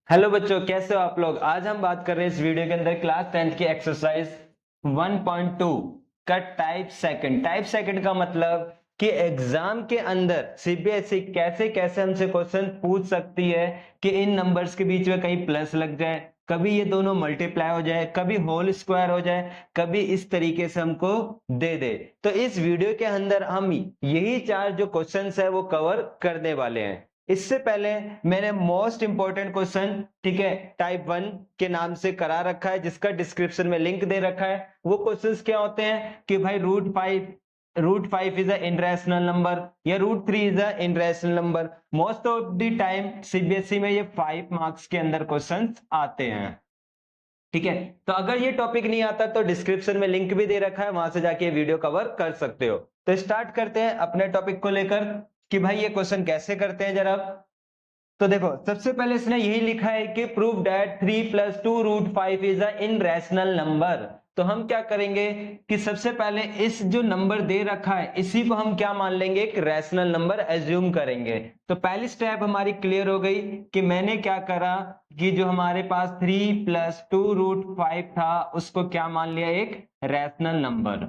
Hello बच्चों, कैसे हो आप लोग। आज हम बात कर रहे हैं इस वीडियो के अंदर क्लास 10th की एक्सरसाइज 1.2 का टाइप सेकंड का मतलब कि एग्जाम के अंदर सीबीएसई कैसे कैसे हमसे क्वेश्चन पूछ सकती है कि इन नंबर्स के बीच में कहीं प्लस लग जाए, कभी ये दोनों मल्टीप्लाई हो जाए, कभी होल स्क्वायर हो जाए, कभी इस तरीके से हमको दे दे। तो इस वीडियो के अंदर हम यही चार जो क्वेश्चंस है वो कवर करने वाले हैं। इससे पहले मैंने मोस्ट इंपॉर्टेंट क्वेश्चन, ठीक है, टाइप 1 के नाम से करा रखा है, जिसका डिस्क्रिप्शन में लिंक दे रखा है। वो क्वेश्चंस क्या होते हैं कि भाई root five is a irrational number या root 3 is a irrational number. Most of the time CBSE में ये 5 मार्क्स के अंदर क्वेश्चंस आते हैं। ठीक है, तो अगर ये टॉपिक नहीं आता तो डिस्क्रिप्शन में लिंक भी दे रखा है, वहां से जाके वीडियो कवर कर सकते हो। तो स्टार्ट करते हैं अपने टॉपिक को लेकर कि भाई ये क्वेश्चन कैसे करते हैं जरा। तो देखो, सबसे पहले इसने यही लिखा है कि prove that 3 + 2 √5 is a irrational number. तो हम क्या करेंगे कि सबसे पहले इस जो नंबर दे रखा है इसी को हम क्या मान लेंगे, एक रैशनल नंबर एज्यूम करेंगे। तो पहली स्टेप हमारी क्लियर हो गई कि मैंने क्या करा कि जो हमारे पास 3 + 2 √5 था उसको क्या मान लिया, एक रैशनल नंबर।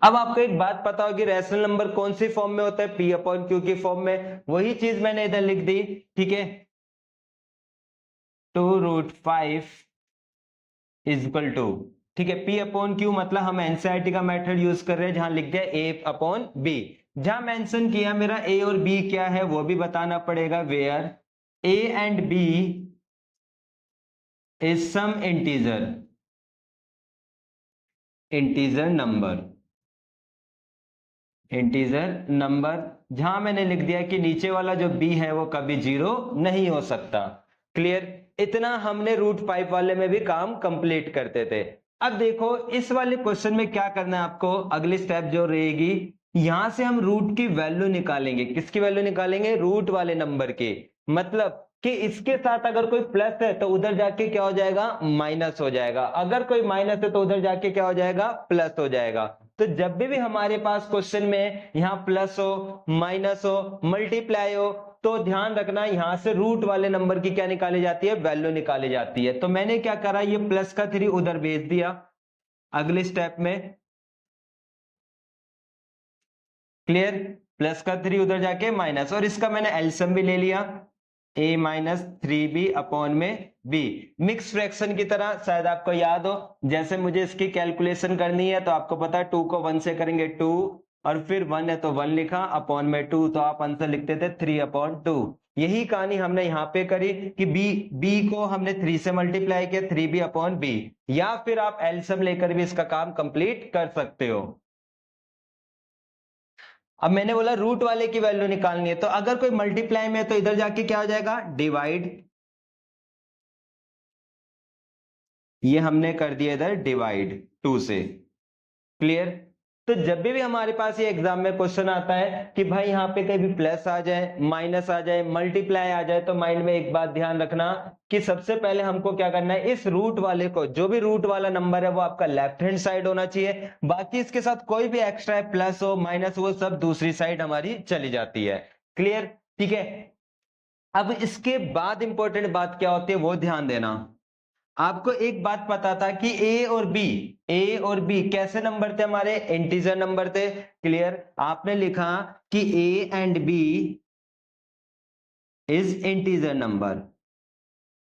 अब आपको एक बात पता होगी, रैशनल नंबर कौन सी फॉर्म में होता है, P/Q की फॉर्म में। वही चीज मैंने इधर लिख दी, ठीक है। 2 √5 इज इक्वल टू, ठीक है, P/Q मतलब हम एनसीईआरटी का मेथड यूज कर रहे हैं जहां लिख दिया A/B। जहां मेंशन किया मेरा A और B क्या है वो भी बताना पड़ेगा, where A and B is some integer number. जहां मैंने लिख दिया कि नीचे वाला जो b है वो कभी जीरो नहीं हो सकता। क्लियर, इतना हमने √5 वाले में भी काम कंप्लीट करते थे। अब देखो इस वाले क्वेश्चन में क्या करना है आपको, अगली स्टेप जो रहेगी, यहां से हम रूट की वैल्यू निकालेंगे। किसकी वैल्यू निकालेंगे, रूट वाले नंबर की। मतलब कि इसके साथ अगर कोई प्लस है तो उधर जाके क्या हो जाएगा, माइनस हो जाएगा। अगर कोई माइनस है तो उधर जाके क्या हो जाएगा, प्लस हो जाएगा। तो जब भी हमारे पास क्वेश्चन में यहां प्लस हो, माइनस हो, मल्टीप्लाई हो, तो ध्यान रखना यहां से रूट वाले नंबर की क्या निकाली जाती है, वैल्यू निकाली जाती है। तो मैंने क्या करा, ये प्लस का 3 उधर भेज दिया अगले स्टेप में। क्लियर, प्लस का 3 उधर जाके माइनस, और इसका मैंने एलसीएम भी ले लिया, A-3B/B। मिक्स फ्रैक्शन की तरह, शायद आपको याद हो, जैसे मुझे इसकी कैलकुलेशन करनी है तो आपको पता है 2 को 1 से करेंगे 2, और फिर 1 है तो 1 लिखा, अपॉन में 2, तो आप आंसर लिखते थे 3/2। यही कहानी हमने यहाँ पे करी कि बी को हमने 3 से मल्टीप्लाई किया, 3B/B। या फिर आप एलसीएम लेकर भी इसका काम कंप्लीट कर सकते हो। अब मैंने बोला रूट वाले की वैल्यू निकालनी है, तो अगर कोई मल्टीप्लाई में है तो इधर जाके क्या हो जाएगा, डिवाइड। ये हमने कर दिया इधर डिवाइड 2 से। क्लियर, तो जब भी हमारे पास ये एग्जाम में क्वेश्चन आता है कि भाई यहाँ पे कहीं भी प्लस आ जाए, माइनस आ जाए, मल्टीप्लाई आ जाए, तो माइंड में एक बात ध्यान रखना कि सबसे पहले हमको क्या करना है, इस रूट वाले को, जो भी रूट वाला नंबर है वो आपका लेफ्ट हैंड साइड होना चाहिए। बाकी इसके साथ कोई भी एक्स्ट्रा है, प्लस हो माइनस हो, वो सब दूसरी साइड हमारी चली जाती है। क्लियर, ठीक है। अब इसके बाद इंपॉर्टेंट बात क्या होती है वो ध्यान देना। आपको एक बात पता था कि ए और बी कैसे नंबर थे, हमारे इंटीजर नंबर थे। क्लियर, आपने लिखा कि A and B is integer number.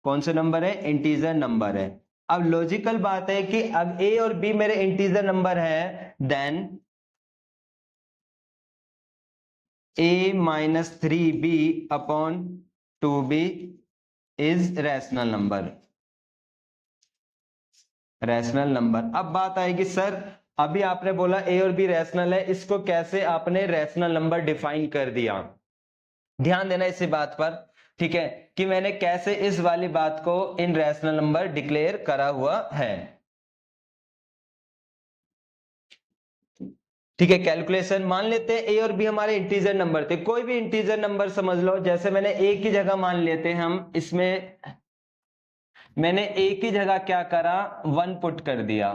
कौन से नंबर है, इंटीजर नंबर है। अब लॉजिकल बात है कि अब ए और बी मेरे इंटीजर नंबर है, then A-3B/2B is rational number. अब बात आएगी सर, अभी आपने बोला ए और बी रैशनल है, इसको कैसे आपने रैशनल नंबर डिफाइन कर दिया। ध्यान देना इसी बात पर, ठीक है, कि मैंने कैसे इस वाली बात को इन रैशनल नंबर डिक्लेयर करा हुआ है। ठीक है, कैलकुलेशन मान लेते हैं ए और बी हमारे इंटीजर नंबर थे। कोई भी इंटीजर नंबर समझ लो, जैसे मैंने ए की जगह मान लेते हैं हम, इसमें मैंने ए की जगह क्या करा, 1 पुट कर दिया,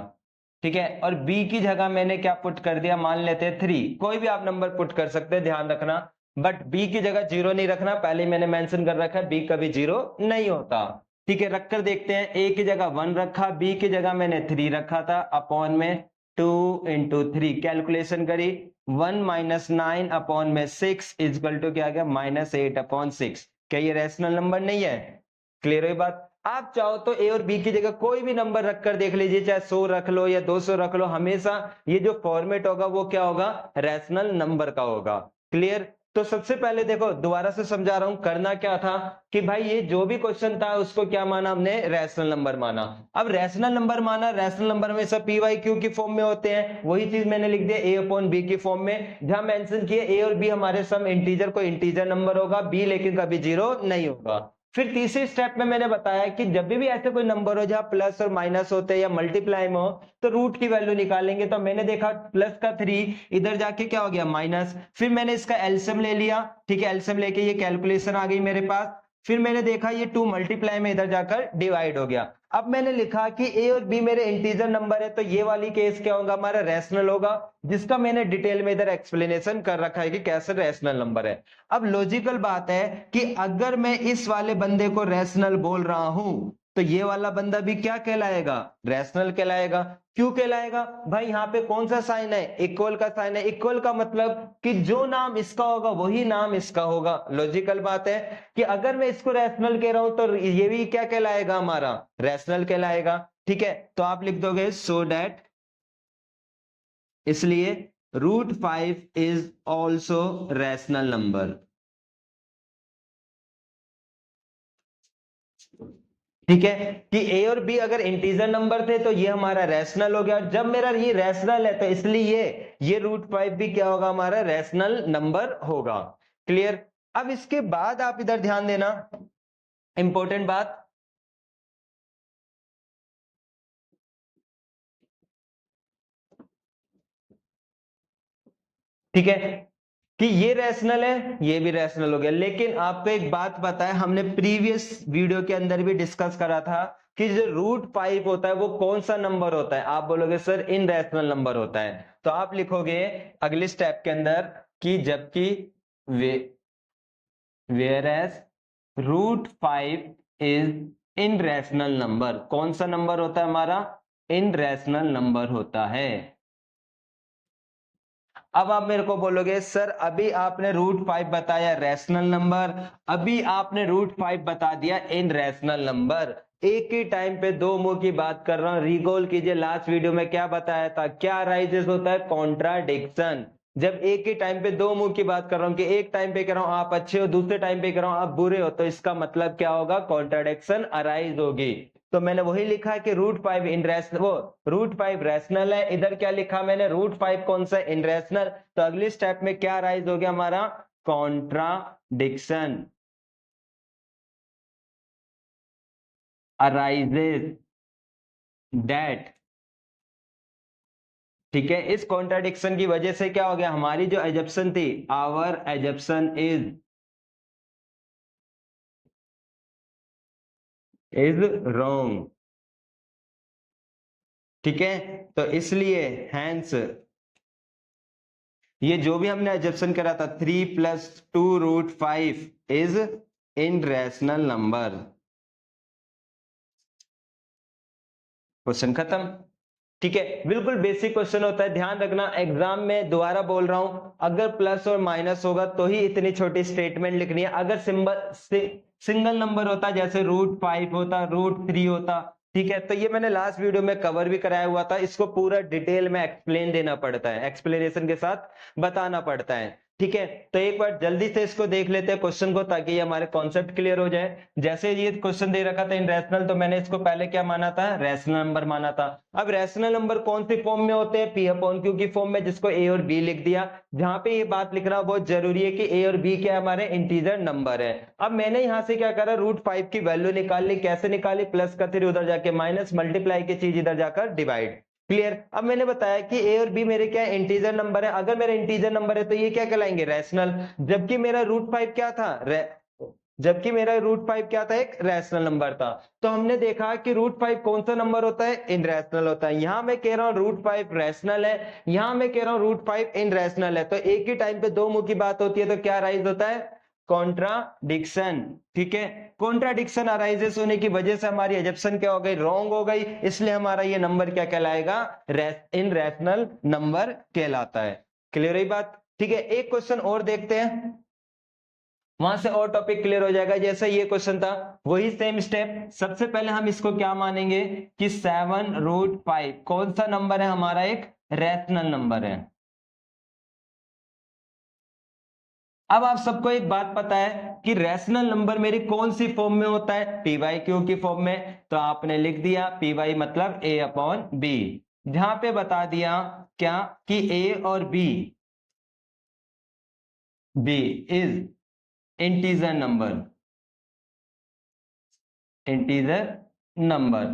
ठीक है, और बी की जगह मैंने क्या पुट कर दिया, मान लेते हैं 3। कोई भी आप नंबर पुट कर सकते हैं, ध्यान रखना। बट बी की जगह 0 नहीं रखना, पहले मैंने मेंशन कर रखा है बी कभी 0 नहीं होता। ठीक है, रखकर देखते हैं। ए की जगह 1 रखा, बी की जगह मैंने 3 रखा था, अपॉन में 2 इंटू 3 कैलकुलेशन करी, 1 माइनस 9 अपॉन में 6 इजकल टू क्या आ गया -8 अपॉन 6। क्या ये रैशनल नंबर नहीं है? क्लियर हुई बात? आप चाहो तो ए और बी की जगह कोई भी नंबर रखकर देख लीजिए, चाहे 100 रख लो या 200 रख लो, हमेशा ये जो फॉर्मेट होगा वो क्या होगा? रैशनल नंबर का होगा। क्लियर? तो सबसे पहले देखो, दोबारा से समझा रहा हूं, करना क्या था कि भाई ये जो भी क्वेश्चन था उसको क्या माना हमने? रैशनल नंबर माना। अब रैशनल नंबर माना, रैशनल नंबर में सब पी वाई क्यू की फॉर्म में होते हैं, वही चीज मैंने लिख दिया ए अपॉन बी की फॉर्म में, जहां मेंशन किए ए और बी हमारे सम इंटीजर, को इंटीजर नंबर होगा, बी लेकिन कभी 0 नहीं होगा। फिर तीसरे स्टेप में मैंने बताया कि जब भी ऐसे कोई नंबर हो जहां प्लस और माइनस होते हैं या मल्टीप्लाई में हो, तो रूट की वैल्यू निकालेंगे। तो मैंने देखा प्लस का 3 इधर जाके क्या हो गया? माइनस। फिर मैंने इसका एलसीएम ले लिया, ठीक है, एलसीएम लेके ये कैलकुलेशन आ गई मेरे पास। फिर मैंने देखा ये 2 मल्टीप्लाई में इधर जाकर डिवाइड हो गया। अब मैंने लिखा कि ए और बी मेरे इंटीजर नंबर है, तो ये वाली केस क्या होगा? हमारा रैशनल होगा, जिसका मैंने डिटेल में इधर एक्सप्लेनेशन कर रखा है कि कैसे रैशनल नंबर है। अब लॉजिकल बात है कि अगर मैं इस वाले बंदे को रैशनल बोल रहा हूं, तो ये वाला बंदा भी क्या कहलाएगा? रैशनल कहलाएगा। क्यों कहलाएगा भाई? यहाँ पे कौन सा साइन है? इक्वल का साइन है। इक्वल का मतलब कि जो नाम इसका होगा वही नाम इसका होगा। लॉजिकल बात है कि अगर मैं इसको रैशनल कह रहा हूं तो ये भी क्या कहलाएगा? हमारा रैशनल कहलाएगा। ठीक है, तो आप लिख दोगे सो दैट, इसलिए √5 इज ऑल्सो रैशनल नंबर। ठीक है, कि ए और बी अगर इंटीजर नंबर थे तो ये हमारा रैशनल हो गया, और जब मेरा ये रैशनल है तो इसलिए ये √5 भी क्या होगा? हमारा रैशनल नंबर होगा। क्लियर? अब इसके बाद आप इधर ध्यान देना, इंपॉर्टेंट बात, ठीक है, कि ये रैशनल है, ये भी रैशनल हो गया। लेकिन आपको एक बात पता है, हमने प्रीवियस वीडियो के अंदर भी डिस्कस करा था कि जो √5 होता है वो कौन सा नंबर होता है? आप बोलोगे सर इन रैशनल नंबर होता है। तो आप लिखोगे अगले स्टेप के अंदर कि जबकि वे whereas √5 is irrational number. कौन सा नंबर होता है हमारा? इन रैशनल नंबर होता है। अब आप मेरे को बोलोगे सर अभी आपने √5 बताया रैशनल नंबर, अभी आपने √5 बता दिया इन रैशनल नंबर, एक ही टाइम पे दो मुंह की बात कर रहा हूं। रिकॉल कीजिए लास्ट वीडियो में क्या बताया था, क्या अराइजेस होता है? कॉन्ट्राडिक्शन। जब एक ही टाइम पे दो मुंह की बात कर रहा हूं कि एक टाइम पे कह रहा हूं आप अच्छे हो, दूसरे टाइम पे कह रहा हूं आप बुरे हो, तो इसका मतलब क्या होगा? कॉन्ट्राडिक्शन अराइज होगी। तो मैंने वही लिखा है कि √5 इन रैशनल, वो √5 रैशनल है। इधर क्या लिखा मैंने? √5 कौन सा? इन रैशनल। तो अगले स्टेप में क्या राइज हो गया हमारा? Contradiction arises that. ठीक है, इस कॉन्ट्राडिक्शन की वजह से क्या हो गया? हमारी जो एजप्शन थी, आवर एजप्शन इज रॉन्ग। ठीक है, तो इसलिए हैंस ये जो भी हमने एजप्शन करा था 3 + 2√5 is irrational number. Question खत्म। ठीक है, बिल्कुल बेसिक क्वेश्चन होता है, ध्यान रखना। एग्जाम में दोबारा बोल रहा हूं, अगर प्लस और माइनस होगा तो ही इतनी छोटी स्टेटमेंट लिखनी है। अगर सिंगल नंबर होता, जैसे √5 होता, √3 होता, ठीक है, तो ये मैंने लास्ट वीडियो में कवर भी कराया हुआ था, इसको पूरा डिटेल में एक्सप्लेन देना पड़ता है, एक्सप्लेनेशन के साथ बताना पड़ता है। ठीक है, तो एक बार जल्दी से इसको देख लेते हैं क्वेश्चन को, ताकि ये हमारे कॉन्सेप्ट क्लियर हो जाए। जैसे ये क्वेश्चन दे रखा था इन रैशनल, तो मैंने इसको पहले क्या माना था? रैशनल नंबर माना था। अब रैशनल नंबर कौन सी फॉर्म में होते हैं? P/Q की फॉर्म में, जिसको ए और बी लिख दिया। जहां पे ये बात लिखना बहुत जरूरी है कि ए और बी क्या हमारे इंटीजर नंबर है। अब मैंने यहां से क्या करा? √5 की वैल्यू निकाल ली। कैसे निकाली? प्लस का 3 उधर जाके माइनस, मल्टीप्लाई की चीज इधर जाकर डिवाइड। क्लियर? अब मैंने बताया कि ए और बी मेरे क्या इंटीजर नंबर है। अगर मेरा इंटीजर नंबर है तो ये क्या कहलाएंगे? रैशनल। जबकि मेरा √5 क्या था? जबकि मेरा रूट 5 क्या था, एक रैशनल नंबर था। तो हमने देखा कि रूट 5 कौन सा नंबर होता है, इनरैशनल होता है। यहां मैं कह रहा हूं रूट 5 रैशनल है, यहां मैं कह रहा हूं रूट 5 इनरैशनल है। तो एक ही टाइम पे दो मुंह की बात होती है, तो क्या राइज होता है, कॉन्ट्राडिक्शन। ठीक है, कॉन्ट्राडिक्शन अराइजेस होने की वजह से हमारी एजप्शन क्या हो गई, रॉन्ग हो गई, इसलिए हमारा ये नंबर क्या कहलाएगा, इनरैशनल नंबर कहलाता है। क्लियर है बात? ठीक है, एक क्वेश्चन और देखते हैं, वहां से और टॉपिक क्लियर हो जाएगा। जैसा ये क्वेश्चन था वही सेम स्टेप। सबसे पहले हम इसको क्या मानेंगे कि 7√5 कौन सा नंबर है हमारा, एक रैशनल नंबर है। अब आप सबको एक बात पता है कि रैशनल नंबर मेरी कौन सी फॉर्म में होता है, पी बाई क्यू की फॉर्म में। तो आपने लिख दिया पी बाई मतलब ए अपॉन बी, जहां पे बता दिया क्या कि ए और B is integer number, integer number.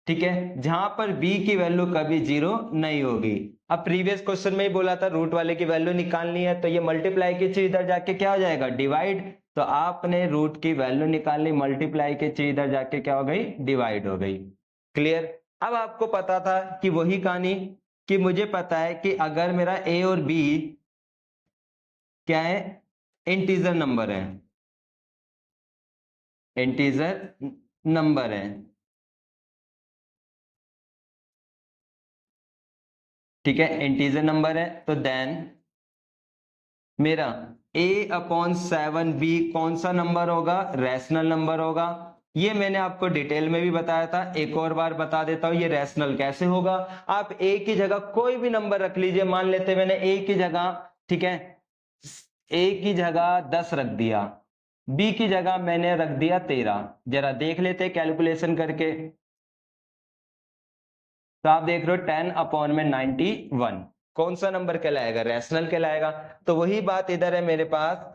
ठीक है, जहां पर b की वैल्यू कभी जीरो नहीं होगी। अब प्रीवियस क्वेश्चन में ही बोला था रूट वाले की वैल्यू निकालनी है, तो ये मल्टीप्लाई की चीज इधर जाके क्या हो जाएगा, डिवाइड। तो आपने रूट की वैल्यू निकालनी, मल्टीप्लाई की चीज इधर जाके क्या हो गई, डिवाइड हो गई। क्लियर? अब आपको पता था कि वही कहानी, कि मुझे पता है कि अगर मेरा a और b क्या है, इंटीजर नंबर है, इंटीजर नंबर है। ठीक है, इंटीजर नंबर है, तो देन मेरा a अपॉन 7b कौन सा नंबर होगा, रैशनल नंबर होगा। ये मैंने आपको डिटेल में भी बताया था, एक और बार बता देता हूं ये रैशनल कैसे होगा। आप a की जगह कोई भी नंबर रख लीजिए, मान लेते मैंने a की जगह, ठीक है, a की जगह 10 रख दिया, b की जगह मैंने रख दिया 13। जरा देख लेते कैलकुलेशन करके। तो आप देख रहे हो 10 अपॉन में 91 कौन सा नंबर कहलाएगा, रैशनल कहलाएगा। तो वही बात इधर है मेरे पास,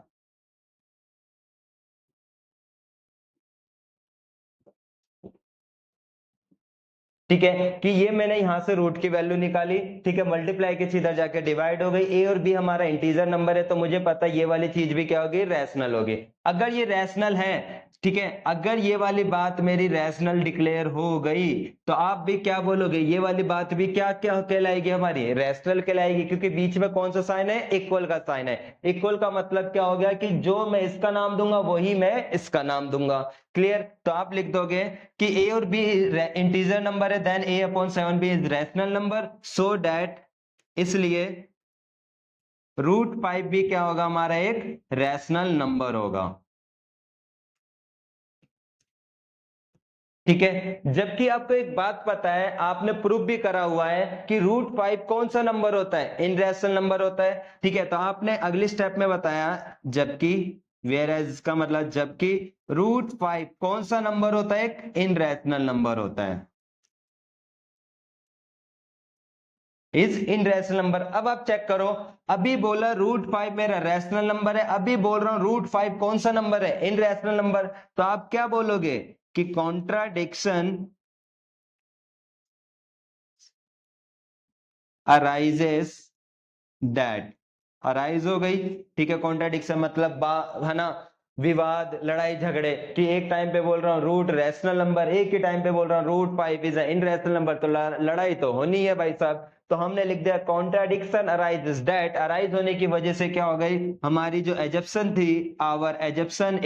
ठीक है, कि ये मैंने यहां से रूट की वैल्यू निकाली, ठीक है, मल्टीप्लाई की चीज इधर जाके डिवाइड हो गई। ए और बी हमारा इंटीजर नंबर है, तो मुझे पता है ये वाली चीज भी क्या होगी, रैशनल होगी। अगर ये रैशनल है, ठीक है, अगर ये वाली बात मेरी रैशनल डिक्लेयर हो गई, तो आप भी क्या बोलोगे, ये वाली बात भी क्या क्या कहलाएगी, हमारी रैशनल कहलाएगी, क्योंकि बीच में कौन सा साइन है, इक्वल का साइन है। इक्वल का मतलब क्या हो गया कि जो मैं इसका नाम दूंगा वही मैं इसका नाम दूंगा। क्लियर? तो आप लिख दोगे कि a और b इंटीजर नंबर है, then a upon 7b is rational number, so that, इसलिए √5 भी क्या होगा, हमारा एक रैशनल नंबर होगा। ठीक है, जबकि आपको एक बात पता है, आपने प्रूफ भी करा हुआ है कि √5 कौन सा नंबर होता है, इनरैशनल नंबर होता है। ठीक है, तो आपने अगली स्टेप में बताया जबकि, वेयर एज इसका मतलब जबकि √5 कौन सा नंबर होता है, एक इनरैशनल नंबर होता है, इज इनरैशनल नंबर। अब आप चेक करो, अभी बोला √5 मेरा रैशनल नंबर है, अभी बोल रहा हूं √5 कौन सा नंबर है, इनरैशनल नंबर। तो आप क्या बोलोगे कि कॉन्ट्राडिक्शन अराइजेस दैट, अराइज हो गई। ठीक है, कॉन्ट्राडिक्शन मतलब है ना, विवाद, लड़ाई झगड़े, कि एक टाइम पे बोल रहा हूँ रूट रैशनल नंबर, एक ही टाइम पे बोल रहा हूँ √5 इज इनरैशनल नंबर, तो लड़ाई तो होनी है भाई साहब। तो हमने लिख दिया कॉन्ट्राडिक्शन अराइजेस दैट, अराइज होने की वजह से क्या हो गई, हमारी जो एजप्शन थी, आवर एजप्शन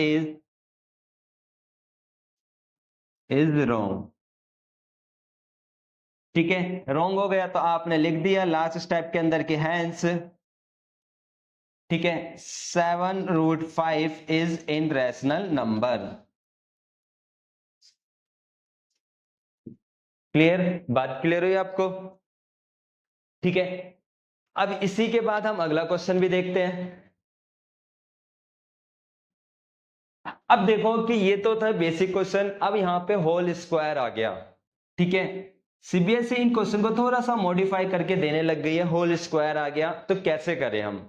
इज रॉन्ग। ठीक है, रॉन्ग हो गया, तो आपने लिख दिया लास्ट स्टेप के अंदर कि हैंस, ठीक है, 7√5 is irrational number. Clear? बात क्लियर हुई आपको? ठीक है, अब इसी के बाद हम अगला क्वेश्चन भी देखते हैं। अब देखो कि ये तो था बेसिक क्वेश्चन, अब यहां पे होल स्क्वायर आ गया। ठीक है, सीबीएसई इन क्वेश्चन को थोड़ा सा मॉडिफाई करके देने लग गई है, होल स्क्वायर आ गया तो कैसे करें हम।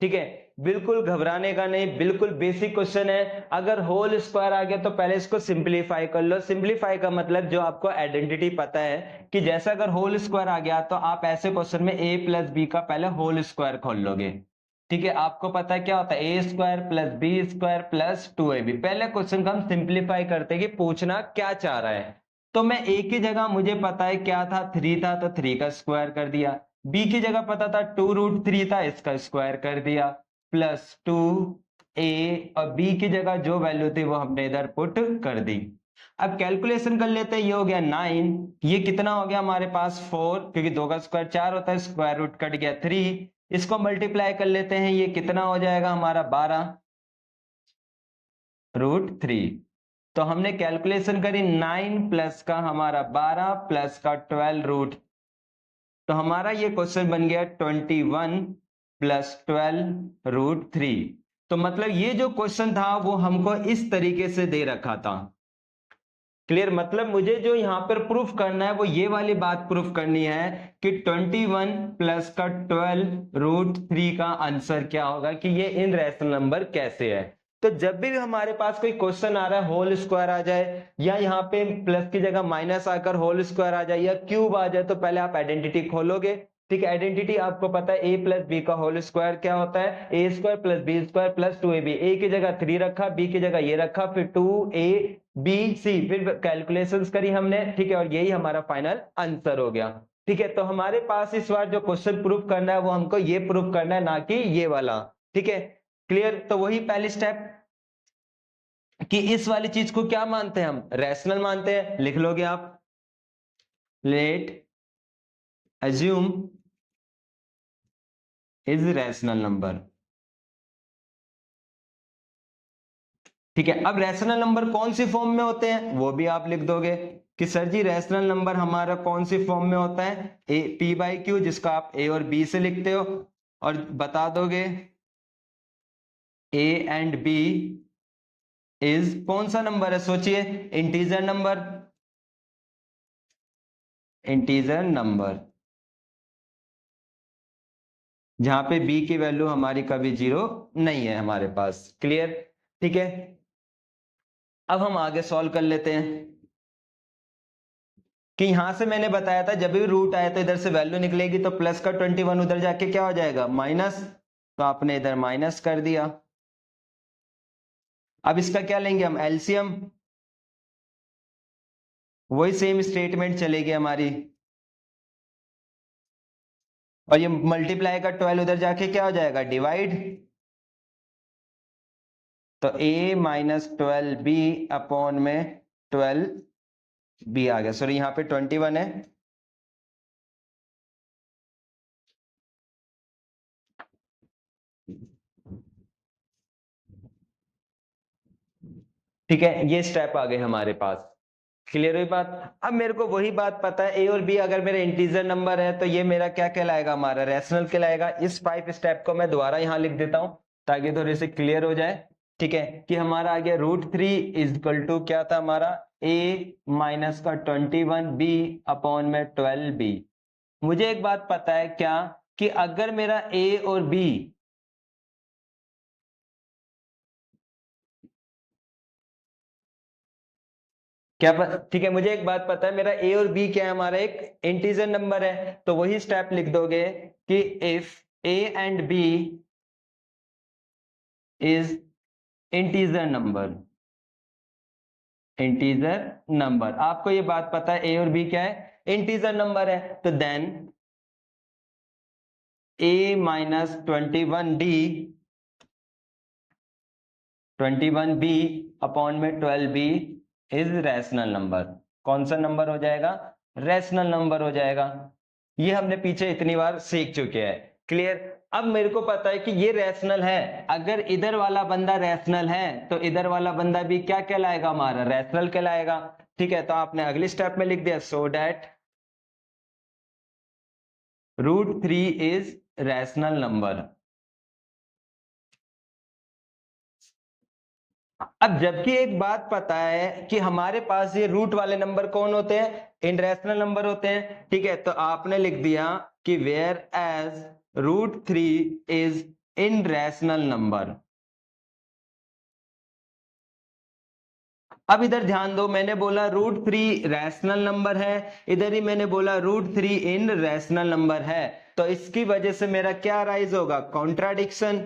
ठीक है, बिल्कुल घबराने का नहीं, बिल्कुल बेसिक क्वेश्चन है। अगर होल स्क्वायर आ गया तो पहले इसको सिंप्लीफाई कर लो। सिंप्लीफाई का मतलब जो आपको आइडेंटिटी पता है कि जैसा अगर होल स्क्वायर आ गया तो आप ऐसे क्वेश्चन में a प्लस बी का पहले होल स्क्वायर खोल लोगे। ठीक है, आपको पता है क्या होता है, ए square plus b square plus 2ab। पहले क्वेश्चन को हम सिंप्लीफाई करते हैं कि पूछना क्या चाह रहा है। तो मैं ए की जगह मुझे पता है क्या था, 3 था, तो 3 का स्क्वायर कर दिया। बी की जगह पता था 2√3 था, इसका स्क्वायर कर दिया, प्लस 2a, और बी की जगह जो वैल्यू थी वो हमने इधर पुट कर दी। अब कैलकुलेशन कर लेते हैं, ये हो गया 9, ये कितना हो गया हमारे पास 4, क्योंकि 2 का स्क्वायर 4 होता है, स्क्वायर रूट कट गया 3, इसको मल्टीप्लाई कर लेते हैं, ये कितना हो जाएगा हमारा 12√3। तो हमने कैलकुलेशन करी 9 प्लस का हमारा 12 प्लस का 12 रूट, तो हमारा ये क्वेश्चन बन गया 21 प्लस 12√3। तो मतलब ये जो क्वेश्चन था वो हमको इस तरीके से दे रखा था। क्लियर, मतलब मुझे जो यहां पर प्रूफ करना है वो ये वाली बात प्रूफ करनी है कि 21 प्लस का 12√3 का आंसर क्या होगा, कि ये इन रैशनल नंबर कैसे है। तो जब भी हमारे पास कोई क्वेश्चन आ रहा है होल स्क्वायर आ जाए, या यहाँ पे प्लस की जगह माइनस आकर होल स्क्वायर आ जाए, या क्यूब आ जाए, तो पहले आप आइडेंटिटी खोलोगे। ठीक है, आइडेंटिटी आपको पता है, ए प्लस बी का होल स्क्वायर क्या होता है, ए square plus b square plus 2ab। A की जगह 3 रखा, बी की जगह ये रखा, फिर 2ab, फिर कैलकुलेशंस करी हमने। ठीक है, और यही हमारा फाइनल आंसर हो गया। ठीक है, तो हमारे पास इस बार जो क्वेश्चन प्रूफ करना है वो हमको ये प्रूफ करना है, ना कि ये वाला। ठीक है, क्लियर। तो वही पहली स्टेप कि इस वाली चीज को क्या मानते हैं, हम रैशनल मानते हैं। लिख लोगे आप, let assume is rational number. ठीक है, अब रैशनल नंबर कौन सी फॉर्म में होते हैं वो भी आप लिख दोगे कि सर जी रैशनल नंबर हमारा कौन सी फॉर्म में होता है, ए पी बाई क्यू, जिसका आप ए और बी से लिखते हो, और बता दोगे ए एंड बी इज कौन सा नंबर है, सोचिए, इंटीजर नंबर, इंटीजर नंबर, जहां पे बी की वैल्यू हमारी कभी 0 नहीं है हमारे पास। क्लियर। ठीक है, अब हम आगे सॉल्व कर लेते हैं कि यहां से मैंने बताया था जब भी रूट आया तो इधर से वैल्यू निकलेगी, तो प्लस का 21 उधर जाके क्या हो जाएगा, माइनस, तो आपने इधर माइनस कर दिया। अब इसका क्या लेंगे हम, एलसीएम, वही सेम स्टेटमेंट चलेगी हमारी, और ये मल्टीप्लाई का 12 उधर जाके क्या हो जाएगा, डिवाइड, तो a माइनस 12b अपॉन में 12b आ गया, सॉरी यहाँ पे 21 है, ठीक है, ये स्टेप आ गए हमारे पास। क्लियर हुई बात। अब मेरे को वही बात पता है, ए और बी अगर मेरे इंटीजर नंबर है तो ये मेरा क्या कहलाएगा, हमारा रैशनल कहलाएगा। इस 5 स्टेप को मैं दोबारा यहां लिख देता हूं ताकि थोड़े से क्लियर हो जाए। ठीक है, कि हमारा आ गया √3 इज इक्वल टू क्या था हमारा, ए माइनस का 21b अपॉन में 12b। मुझे एक बात पता है क्या, कि अगर मेरा ए और बी, ठीक है, मुझे एक बात पता है, मेरा ए और बी क्या है, हमारा एक इंटीजर नंबर है, तो वही स्टेप लिख दोगे कि if A and B is integer number, integer number, आपको ये बात पता है ए और बी क्या है, इंटीजर नंबर है, तो देन ए माइनस 21b अपॉन में 12b इज रैशनल नंबर। कौन सा नंबर हो जाएगा, रैशनल नंबर हो जाएगा। ये हमने पीछे इतनी बार सीख चुके हैं। क्लियर। अब मेरे को पता है कि ये रैशनल है, अगर इधर वाला बंदा रैशनल है तो इधर वाला बंदा भी क्या कहलाएगा, हमारा रैशनल कहलाएगा। ठीक है, तो आपने अगले स्टेप में लिख दिया, so that √3 is rational number. अब जबकि एक बात पता है कि हमारे पास ये रूट वाले नंबर कौन होते हैं, इनरैशनल नंबर होते हैं। ठीक है, तो आपने लिख दिया कि where as √3 is irrational number. अब इधर ध्यान दो, मैंने बोला √3 रैशनल नंबर है, इधर ही मैंने बोला √3 इन रैशनल नंबर है। तो इसकी वजह से मेरा क्या अराइज होगा, कॉन्ट्राडिक्शन।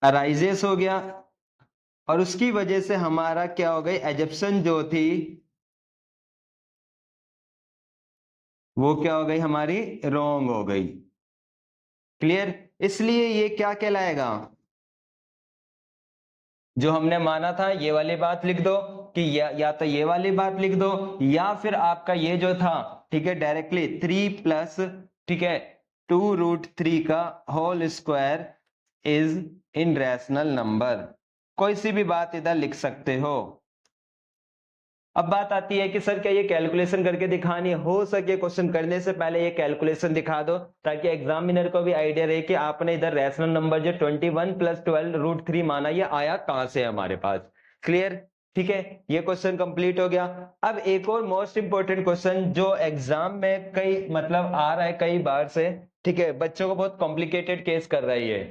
अराइजेस हो गया, और उसकी वजह से हमारा क्या हो गई, एजप्शन जो थी वो क्या हो गई, हमारी रॉन्ग हो गई। क्लियर। इसलिए ये क्या कहलाएगा, जो हमने माना था ये वाली बात लिख दो कि या तो ये वाली बात लिख दो, या फिर आपका ये जो था, ठीक है, डायरेक्टली 3 प्लस, ठीक है, 2√3 का whole square is irrational number. कोई सी भी बात इधर लिख सकते हो। अब बात आती है कि सर क्या ये कैलकुलेशन करके दिखानी है, हो सके क्वेश्चन करने से पहले ये कैलकुलेशन दिखा दो, ताकि एग्जामिनर को भी आइडिया रहे कि आपने इधर रैशनल नंबर जो 21 + 12√3 माना, ये आया कहां से हमारे पास। क्लियर। ठीक है, ये क्वेश्चन कंप्लीट हो गया। अब एक और मोस्ट इंपोर्टेंट क्वेश्चन जो एग्जाम में कई मतलब आ रहा है कई बार से, ठीक है, बच्चों को बहुत कॉम्प्लिकेटेड केस कर रही है।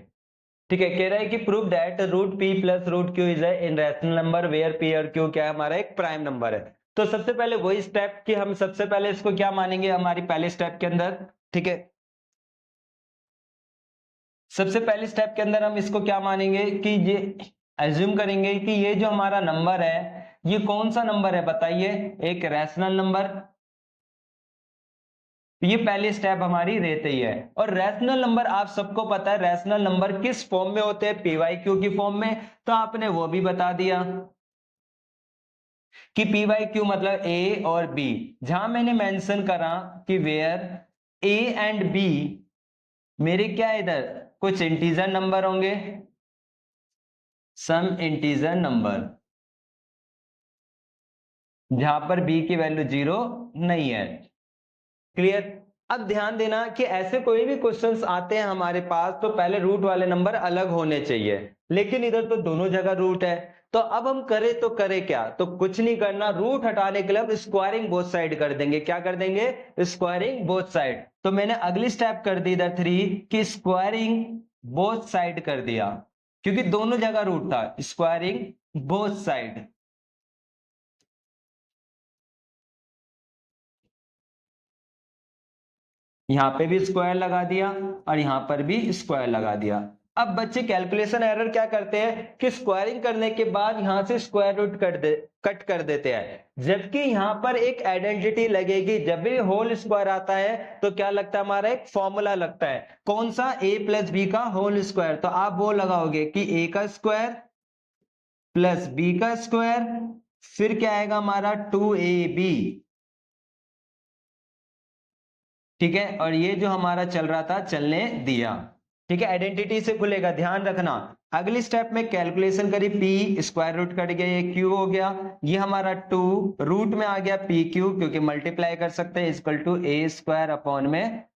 ठीक है, कह रहा है कि prove that √p + √q is irrational number where p और q क्या है, हमारा एक प्राइम नंबर है। तो सबसे पहले वही स्टेप कि हम सबसे पहले इसको क्या मानेंगे हमारी पहले स्टेप के अंदर। ठीक है, सबसे पहले स्टेप के अंदर हम इसको क्या मानेंगे कि ये एज्यूम करेंगे कि ये जो हमारा नंबर है ये कौन सा नंबर है बताइए, एक रैशनल नंबर। ये पहली स्टेप हमारी रहती ही है। और रैशनल नंबर आप सबको पता है रैशनल नंबर किस फॉर्म में होते हैं, PYQ की फॉर्म में, तो आपने वो भी बता दिया कि PYQ मतलब A और B। जहां मैंने मेंशन करा कि वेयर A एंड B मेरे क्या इधर कुछ इंटीजर नंबर होंगे, सम इंटीजर नंबर, जहां पर B की वैल्यू 0 नहीं है। क्लियर। अब ध्यान देना कि ऐसे कोई भी क्वेश्चंस आते हैं हमारे पास तो पहले रूट वाले नंबर अलग होने चाहिए, लेकिन इधर तो दोनों जगह रूट है। तो अब हम करें तो करें क्या, तो कुछ नहीं करना, रूट हटाने के लिए हम स्क्वायरिंग बोथ साइड कर देंगे। क्या कर देंगे, स्क्वायरिंग बोथ साइड। तो मैंने अगली स्टेप कर दी इधर 3 कि स्क्वायरिंग बोथ साइड कर दिया, क्योंकि दोनों जगह रूट था, स्क्वायरिंग बोथ साइड। यहां पे भी स्क्वायर लगा दिया और यहां पर भी स्क्वायर लगा दिया। अब बच्चे कैलकुलेशन एरर क्या करते हैं कि स्क्वायरिंग करने के बाद यहां से स्क्वायर रूट कट कर देते हैं, जबकि यहां पर एक आइडेंटिटी लगेगी। जब भी होल स्क्वायर आता है तो क्या लगता है, हमारा एक फॉर्मूला लगता है, कौन सा, a + b का होल स्क्वायर। तो आप वो लगाओगे कि a का स्क्वायर प्लस b का स्क्वायर, फिर क्या आएगा हमारा 2ab। ठीक है, और ये जो हमारा चल रहा था चलने दिया। ठीक है, आइडेंटिटी से खुलेगा, ध्यान रखना। अगली स्टेप में कैलकुलेशन करी, p स्क्वायर रूट कट गया, ये q हो गया, ये हमारा 2 रूट में आ गया pq, क्योंकि मल्टीप्लाई कर सकते हैं, =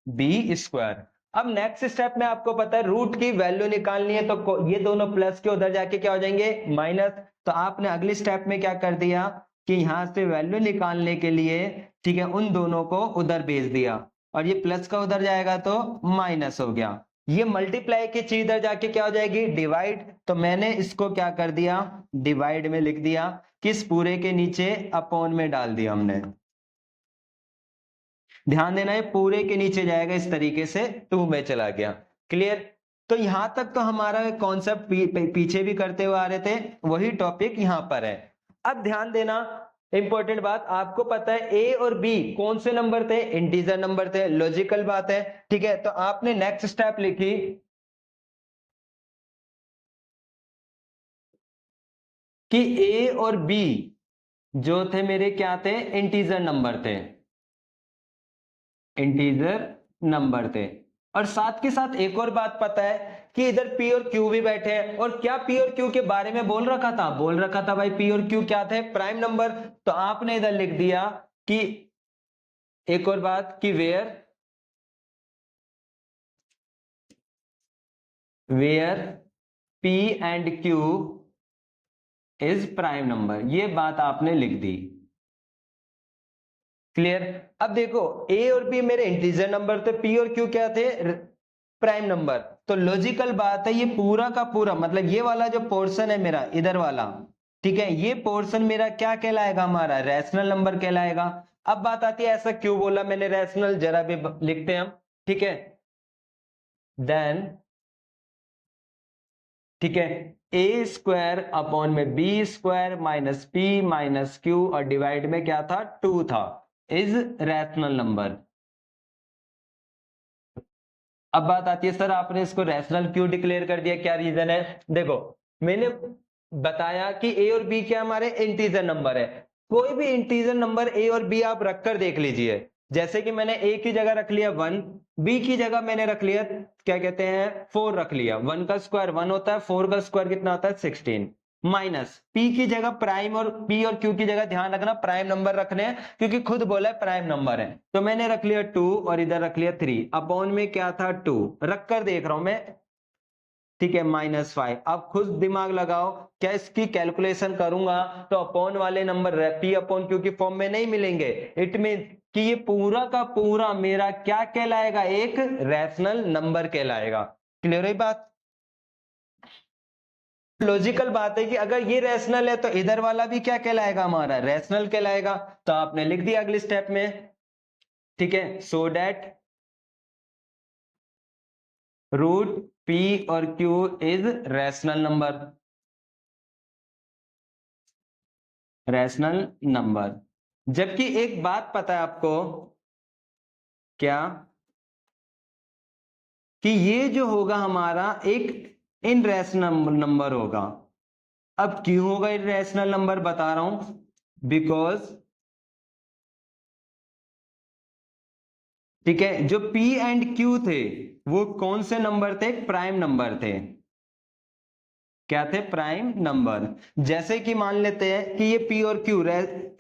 a²/b²। अब नेक्स्ट स्टेप में आपको पता है रूट की वैल्यू निकालनी है, तो ये दोनों प्लस के उधर जाके क्या हो जाएंगे, माइनस। तो आपने अगली स्टेप में क्या कर दिया कि यहां से वैल्यू निकालने के लिए, ठीक है, उन दोनों को उधर भेज दिया, और ये प्लस का उधर जाएगा तो माइनस हो गया। ये मल्टीप्लाई की चीज इधर जाके क्या हो जाएगी, डिवाइड। तो मैंने इसको क्या कर दिया, डिवाइड में लिख दिया, किस पूरे के नीचे, अपॉन में डाल दिया हमने। ध्यान देना है पूरे के नीचे जाएगा, इस तरीके से 2 में चला गया। क्लियर। तो यहां तक तो हमारा कॉन्सेप्ट पीछे भी करते हुए आ रहे थे, वही टॉपिक यहां पर है। अब ध्यान देना, इंपॉर्टेंट बात, आपको पता है ए और बी कौन से नंबर थे, इंटीजर नंबर थे, लॉजिकल बात है। ठीक है, तो आपने नेक्स्ट स्टेप लिखी कि ए और बी जो थे मेरे क्या थे, इंटीजर नंबर थे, इंटीजर नंबर थे। और साथ के साथ एक और बात पता है कि इधर P और Q भी बैठे हैं, और क्या P और Q के बारे में बोल रखा था, बोल रखा था भाई P और Q क्या थे, प्राइम नंबर। तो आपने इधर लिख दिया कि एक और बात कि where P and Q is prime number, ये बात आपने लिख दी। क्लियर। अब देखो A और B मेरे इंटीजर नंबर थे, P और Q क्या थे, प्राइम नंबर। तो लॉजिकल बात है, ये पूरा का पूरा मतलब ये वाला जो पोर्शन है मेरा इधर वाला, ठीक है, ये पोर्शन मेरा क्या कहलाएगा, हमारा रैशनल नंबर कहलाएगा। अब बात आती है ऐसा क्यों बोला मैंने रैशनल, जरा भी लिखते हैं हम। ठीक है, देन ठीक है, ए स्क्वायर अपॉन में B square minus P minus Q और डिवाइड में क्या था, 2 था, इज रैशनल नंबर। अब बात आती है सर आपने इसको रैशनल क्यों डिक्लेयर कर दिया, क्या रीजन है। देखो मैंने बताया कि ए और बी क्या हमारे इंटीजर नंबर है। कोई भी इंटीजर नंबर ए और बी आप रखकर देख लीजिए। जैसे कि मैंने ए की जगह रख लिया 1, बी की जगह मैंने रख लिया क्या कहते हैं 4 रख लिया। 1 का स्क्वायर 1 होता है, 4 का स्क्वायर कितना होता है 16। माइनस पी की जगह प्राइम, और पी और क्यू की जगह ध्यान रखना प्राइम नंबर रखने हैं क्योंकि खुद बोला है प्राइम नंबर है। तो मैंने रख लिया 2 और इधर रख लिया 3, अपॉन में क्या था 2 रख कर देख रहा हूं मैं। ठीक है, -5। अब खुद दिमाग लगाओ, क्या इसकी कैलकुलेशन करूंगा तो अपॉन वाले नंबर पी अपॉन क्यू की फॉर्म में नहीं मिलेंगे। इट मीन कि ये पूरा का पूरा मेरा क्या कहलाएगा, एक रैशनल नंबर कहलाएगा। क्लियर है बात। लॉजिकल बात है कि अगर ये रैशनल है तो इधर वाला भी क्या कहलाएगा, हमारा रैशनल कहलाएगा। तो आपने लिख दिया अगले स्टेप में। ठीक है, सो दैट रूट पी और Q is rational number, rational number. जबकि एक बात पता है आपको, क्या, कि ये जो होगा हमारा एक इनरैशनल नंबर होगा। अब क्यों होगा इनरैशनल नंबर, बता रहा हूं। बिकॉज ठीक है, जो P एंड Q थे वो कौन से नंबर थे, प्राइम नंबर थे। क्या थे, प्राइम नंबर। जैसे कि मान लेते हैं कि ये P और Q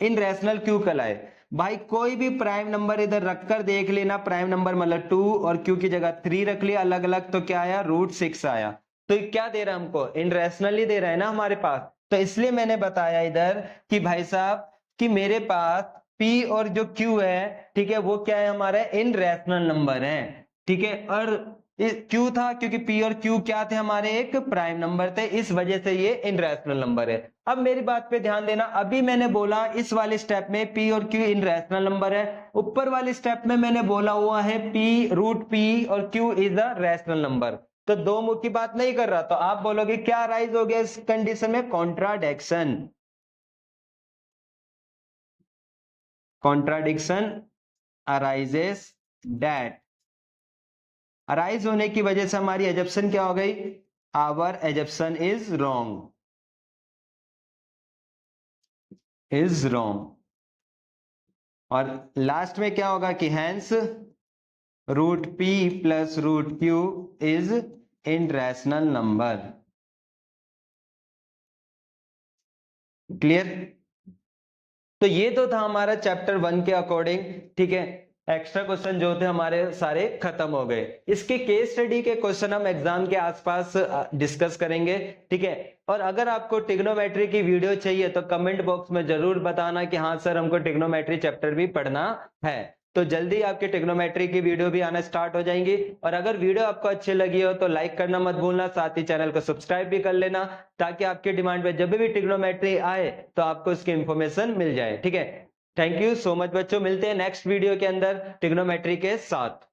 इन रैशनल क्यों कहलाए। भाई कोई भी प्राइम नंबर इधर रखकर देख लेना, प्राइम नंबर मतलब 2 और Q की जगह 3 रख लिया अलग अलग, तो क्या आया, √6 आया। तो ये क्या दे रहा है हमको, इन रैशनल ही दे रहा है ना हमारे पास। तो इसलिए मैंने बताया इधर कि भाई साहब कि मेरे पास P और जो Q है, ठीक है, वो क्या है, हमारा इन रैशनल नंबर है। ठीक है, और क्यों था, क्योंकि पी और क्यू क्या थे, हमारे एक प्राइम नंबर थे, इस वजह से ये इनरैशनल नंबर है। अब मेरी बात पे ध्यान देना, अभी मैंने बोला इस वाले स्टेप में पी और क्यू इनरैशनल नंबर है, ऊपर वाले स्टेप में मैंने बोला हुआ है पी √P और Q is a rational number. तो दो मुख की बात नहीं कर रहा। तो आप बोलोगे क्या राइज हो गया इस कंडीशन में, contradiction. Contradiction arises that, arise होने की वजह से हमारी एजप्शन क्या हो गई, our assumption is wrong, is wrong. और लास्ट में क्या होगा कि hence √P plus √Q is irrational number. Clear. तो ये तो था हमारा चैप्टर 1 के अकॉर्डिंग। ठीक है, एक्स्ट्रा क्वेश्चन जो थे हमारे सारे खत्म हो गए। इसके केस स्टडी के क्वेश्चन हम एग्जाम के आसपास डिस्कस करेंगे। ठीक है, और अगर आपको ट्रिग्नोमेट्री की वीडियो चाहिए तो कमेंट बॉक्स में जरूर बताना कि हाँ सर हमको ट्रिग्नोमेट्री चैप्टर भी पढ़ना है। तो जल्दी आपके ट्रिग्नोमेट्री की वीडियो भी आना स्टार्ट हो जाएंगी। और अगर वीडियो आपको अच्छी लगी हो तो लाइक करना मत भूलना, साथ ही चैनल को सब्सक्राइब भी कर लेना, ताकि आपके डिमांड पे जब भी ट्रिग्नोमेट्री आए तो आपको इसकी इंफॉर्मेशन मिल जाए। ठीक है, थैंक यू सो मच बच्चों, मिलते हैं नेक्स्ट वीडियो के अंदर ट्रिग्नोमेट्री के साथ।